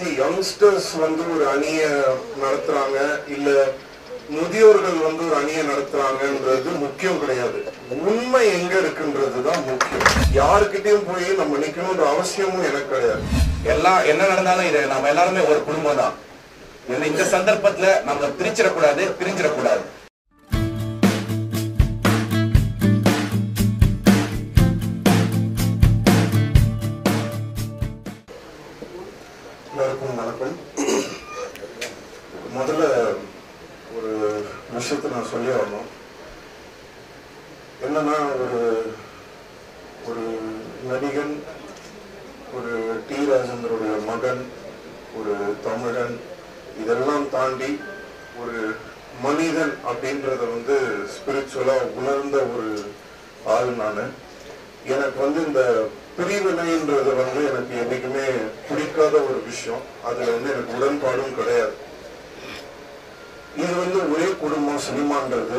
see youngsters வந்து ஒரு அணியை நடத்துறாங்க இல்ல முதியோர்கள் வந்து ஒரு அணியை நடத்துறாங்கன்றது முக்கியம் கிடையாது. உண்மை எங்க இருக்குன்றதுதான் முக்கியம். யாருக்கிட்டையும் போய் நம்ம நிக்கணும்ன்ற அவசியமும் எனக்கு கிடையாது. எல்லாம் என்ன நடந்தாலும் இது நம்ம எல்லாருமே ஒரு குடும்பம் தான். இந்த சந்தர்ப்பத்துல நம்ம பிரிச்சிடக்கூடாது, பிரிஞ்சிடக்கூடாது. எல்லாருக்கும் வணக்கம். முதல்ல ஒரு விஷயத்தை நான் சொல்லி வரணும். என்னன்னா ஒரு நடிகன், ஒரு டி ராஜேந்தருடைய மகன், ஒரு தமிழன், இதெல்லாம் தாண்டி ஒரு மனிதன் அப்படின்றத வந்து ஸ்பிரிச்சுவலா உணர்ந்த ஒரு ஆள் நான். எனக்கு வந்து இந்த பிரிவினைன்றது வந்து எனக்கு என்னைக்குமே பிடிக்காத ஒரு விஷயம். அதுல வந்து எனக்கு உடன்பாடும் கிடையாது. இது வந்து ஒரே குடும்பம் சினிமான்றது,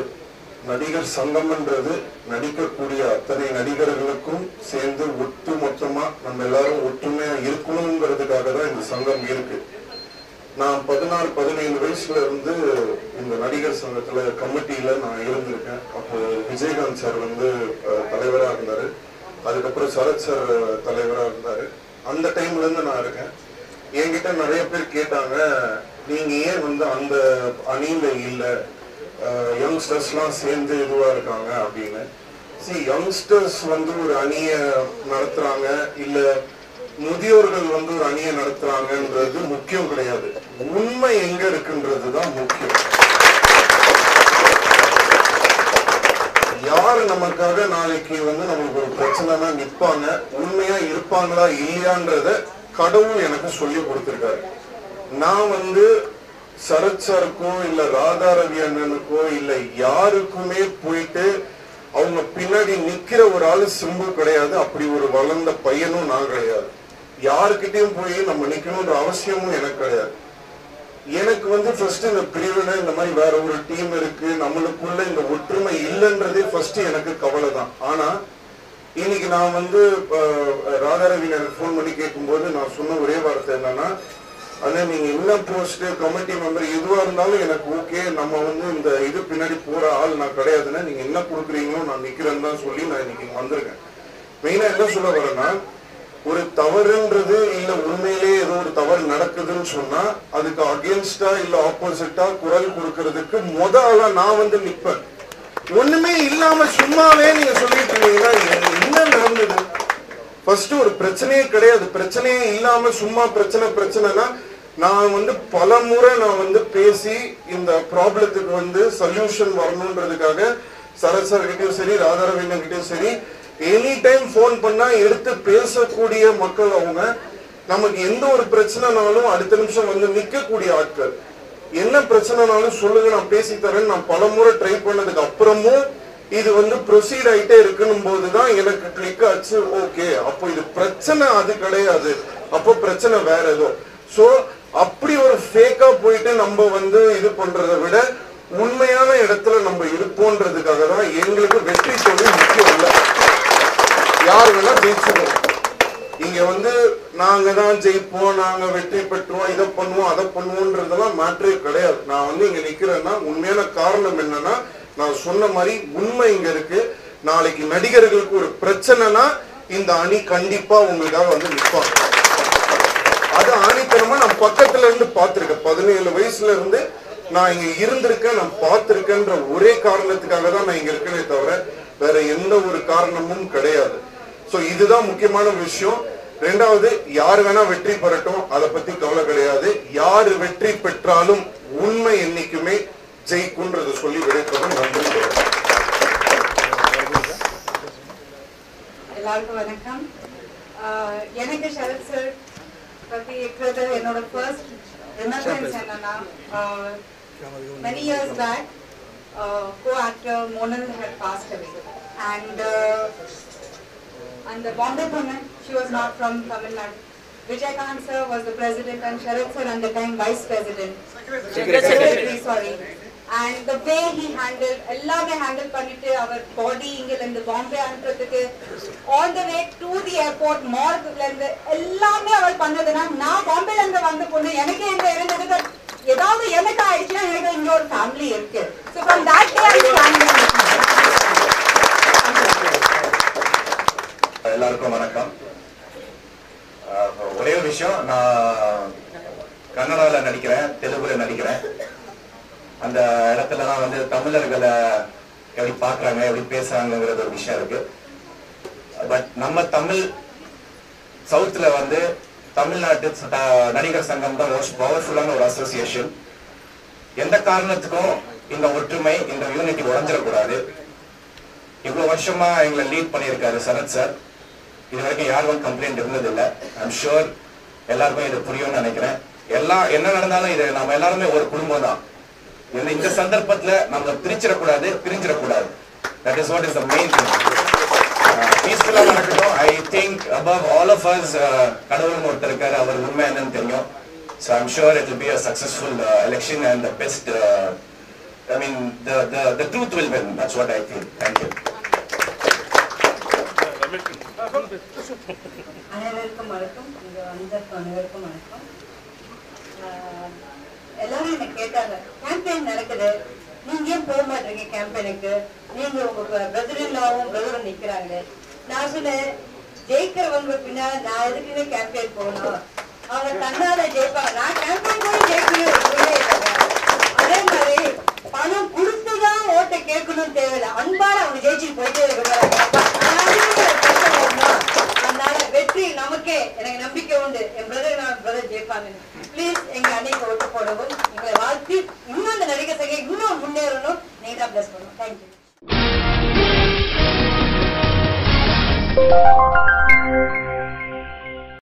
நடிகர் சங்கம்ன்றது நடிக்கக்கூடிய அத்தனை நடிகர்களுக்கும் சேர்ந்து ஒட்டு மொத்தமா நம்ம எல்லாரும் ஒற்றுமையா இருக்கணுங்கிறதுக்காக தான் இந்த சங்கம் இருக்கு. நான் 16-17 வயசுல இருந்து இந்த நடிகர் சங்கத்துல கமிட்டியில நான் இருந்திருக்கேன். அப்போ விஜயகாந்த் சார் வந்து தலைவரா இருந்தாரு, அதுக்கப்புறம் சரத் சார் தலைவரா இருந்தாரு. அந்த டைம்ல இருந்து நான் இருக்கேன். என்கிட்ட நிறைய பேர் கேட்டாங்க, நீங்க ஏன் வந்து அந்த அணியில இல்ல, யங்ஸ்டர்ஸ் எல்லாம் சேர்ந்து இதுவா இருக்காங்க அப்படின்னு. யங்ஸ்டர்ஸ் வந்து ஒரு அணியை நடத்துறாங்க இல்ல முதியோர்கள் வந்து ஒரு அணியை நடத்துறாங்கன்றது முக்கியம் கிடையாது. உண்மை எங்க இருக்குன்றதுதான் முக்கியம். யாரு நமக்காக நாளைக்கு வந்து நமக்கு ஒரு பிரச்சனைனா நிப்பாங்க, உண்மையா இருப்பாங்களா இல்லையான்றத கடவுள் எனக்கு சொல்லி கொடுத்திருக்காரு. நான் வந்து சரத் சாருக்கோ இல்ல ராதா ரவி அண்ணனுக்கோ இல்ல யாருக்குமே போயிட்டு அவங்க பின்னாடி நிக்கிற ஒரு ஆளு சிம்பு கிடையாது. அப்படி ஒரு வளர்ந்த பையனும் நான் கிடையாது. யாருக்கிட்டையும் போய் நம்ம நிக்கணும்ன்ற அவசியமும் எனக்கு கிடையாது. எனக்கு வந்து ஃபர்ஸ்ட் இந்த பிரிவினை, இந்த மாதிரி வேற ஒரு டீம் இருக்கு, நம்மளுக்குள்ள இந்த ஒற்றுமை இல்லைன்றதே ஃபர்ஸ்ட் எனக்கு கவலை தான். ஆனா இன்னைக்கு நான் வந்து ராதாரவி எனக்கு போன் பண்ணி கேட்கும்போது நான் சொன்ன ஒரே வார்த்தை என்னன்னா, ஆனா நீங்க என்ன போஸ்ட் கமிட்டி மெம்பர் எதுவா இருந்தாலும் எனக்கு ஓகே, நம்ம வந்து இந்த இது பின்னாடி போற ஆள் நான் கிடையாதுன்னா நீங்க என்ன கொடுக்குறீங்களோ நான் நிக்கிறேன்னு தான் சொல்லி நான் இன்னைக்கு வந்திருக்கேன். மெயினா என்ன சொல்ல வரேன்னா, ஒரு தவறுன்றது இல்ல உண்மையிலேயே ஏதோ ஒரு தவறு நடக்குதுன்னு சொன்னா அதுக்கு அகேன்ஸ்டா இல்ல ஆப்போசிட்டா குரல் கொடுக்கறதுக்கு ஆளா நான் வந்து நிப்பேன். ஒண்ணுமே இல்லாம சும்மாவே நீங்க சொல்லிட்டு இருந்தீங்கன்னா என்ன நடந்தது? ஃபர்ஸ்ட் ஒரு பிரச்சனையே கிடையாது. பிரச்சனையே இல்லாம சும்மா பிரச்சனைனா நான் வந்து பல முறை நான் வந்து பேசி இந்த ப்ராப்ளத்துக்கு வந்து சொல்யூஷன் வரணும்ன்றதுக்காக சரத் சார் கிட்டயும் சரி ராதாரவிண்ணன் கிட்டயும் சரி எனி டைம் போன் பண்ணா எடுத்து பேசக்கூடிய மக்கள் அவங்க. நமக்கு எந்த ஒரு பிரச்சனைனாலும் அடுத்த நிமிஷம் வந்து நிக்கக்கூடிய ஆட்கள். என்ன பிரச்சனைனாலும் சொல்லுங்க, நான் பேசி தரேன். நான் பல முறை ட்ரை பண்ணதுக்கு அப்புறமும் இது வந்து ப்ரொசீட் ஆயிட்டே இருக்கணும் போதுதான் எனக்கு கிளிக் ஆச்சு. ஓகே, அப்போ இது பிரச்சனை அது கிடையாது, அப்போ பிரச்சனை வேற ஏதோ. சோ அப்படி ஒரு ஃபேக்கா போயிட்டு நம்ம வந்து இது பண்றதை விட உண்மையான இடத்துல நம்ம இருப்போன்றதுக்காக தான் எங்களுக்கு வெற்றி தொழில் முக்கியம் இல்லை. யார் வேணா ஜெயிச்சுக்கணும். இங்க வந்து நாங்க தான் ஜெயிப்போம், நாங்க வெற்றி பெற்றுவோம், இதை பண்ணுவோம் அதை பண்ணுவோன்றதெல்லாம் மேட்டரே கிடையாது. நான் வந்து இங்க நிக்கிறேன்னா உண்மையான காரணம் என்னன்னா, நான் சொன்ன மாதிரி உண்மை இங்க இருக்கு. நாளைக்கு நடிகர்களுக்கு ஒரு பிரச்சனைனா இந்த அணி கண்டிப்பா உங்களுக்காக வந்து நிற்பாங்க. அது ஆணித்தனமா நான் பக்கத்துல இருந்து பார்த்திருக்கேன். 17 வயசுல இருந்து நான் இங்க இருந்திருக்கேன், நான் பார்த்திருக்கேன்ற ஒரே காரணத்துக்காக தான் நான் இங்க இருக்கேனே தவிர வேற எந்த ஒரு காரணமும் கிடையாது. சோ இதுதான் முக்கியமான விஷயம். ரெண்டாவது, யாரு வேணா வெற்றி பெறட்டும், அதை பத்தி கவலை கிடையாது. யாரு வெற்றி பெற்றாலும் உண்மை என்னைக்குமே ஜெயிக்கும்ன்றத சொல்லி விடைபெறும். நன்றி. எல்லாருக்கும் வணக்கம். எனக்கு சரத் சார் பத்தி இருக்கிறது என்னோட ஃபர்ஸ்ட் ரிமெம்பரன்ஸ் என்னன்னா, many years back co-actor Monal had passed away and the Bombay woman, she was not from Tamil Nadu. Vijaykanth sir was the president and Sharad sir at the time vice president. Secretary, sorry. And the way he handled, எல்லாமே handle பண்ணிட்டு our body இங்க இருந்து பாம்பே அனுப்புறதுக்கு all the way to the airport, morgue ல இருந்து எல்லாமே அவர் பண்ணதுன்னா, நான் பாம்பேல இருந்து வந்த பொண்ணு எனக்கு எங்க இருந்தது ஏதாவது எனக்கு ஆயிடுச்சுன்னா எனக்கு இங்க ஒரு ஃபேமிலி இருக்கு. So from that day I stand. எல்லாருக்கும் வணக்கம். ஒரே ஒரு விஷயம், நான் கன்னடால நடிக்கிறேன், தெலுங்குல நடிக்கிறேன். அந்த இடத்துலதான் வந்து தமிழர்களை எப்படி பாக்குறாங்க, எப்படி பேசுறாங்கிறது ஒரு விஷயம் இருக்கு. பட் நம்ம தமிழ் சவுத்ல வந்து தமிழ்நாட்டு நடிகர் சங்கம் தான் மோஸ்ட் பவர்ஃபுல்லான ஒரு அசோசியேஷன். எந்த காரணத்துக்கும் இந்த ஒற்றுமை, இந்த யூனிட்டி உடைஞ்சிடக்கூடாது. இவ்வளவு வருஷமா எங்களை லீட் பண்ணியிருக்காரு சரத் சார். இது வரைக்கும் யாருக்கும் கம்ப்ளைண்ட் இருந்ததில்லை. ஐம் ஷுர் எல்லாருக்கும் இது புரியும்னு நினைக்கிறேன். என்ன நடந்தாலும் இது நம்ம எல்லாருமே ஒரு குடும்பம் தான். இந்த சந்தர்ப்பத்துல நம்ம பிரிஞ்சிடக்கூடாது. That is what is the main thing. Peaceful நடக்கட்டும். I think above all of us கடவுள்னு ஒருத்தர் இருக்காரு, அவர் உண்மை என்னன்னு தெரியும். So I'm sure it will be a successful election and the best I mean the truth will win. That's what I feel. Thank you. அனைவருக்கும் வணக்கம். இங்க வந்த அனைவருக்கும் வணக்கம். எல்லாரும் என்ன கேட்டாங்க, கேம்பெயின் நடக்குது, நீங்க ஏன் போக மாட்டீங்க கேம்பெயினுக்கு, நீங்க உங்க பிரதர்லாவும் பிரதரும் நிக்கிறாங்க. நான் சொன்னேன், ஜெயிக்கிறவங்க பின்னால நான் எதுக்குமே கேம்பெயின் போகணும், அவங்க தன்னால ஜெயிப்பாங்க, நான் கேம்பெயின் கூட ஜெயிக்கணும். அதே மாதிரி பணம் கொடுத்துதான் ஓட்டை கேட்கணும் தேவையில்லை, அன்பால அவங்க ஜெயிச்சுட்டு போயிட்டே இருக்கிறாங்க. அதனால வெற்றி நமக்கே, எனக்கு நம்பிக்கை உண்டு, என் பிரதர் ஜெயிப்பாங்க. பிளீஸ் எங்க அன்னைக்கு ஓட்டு போடவும், எங்களை வாழ்த்து இன்னும் அந்த நடிகர் சங்கம் இன்னும் முன்னேறணும். நீங்க தான் பிளஸ் பண்ணணும். தேங்க்யூ.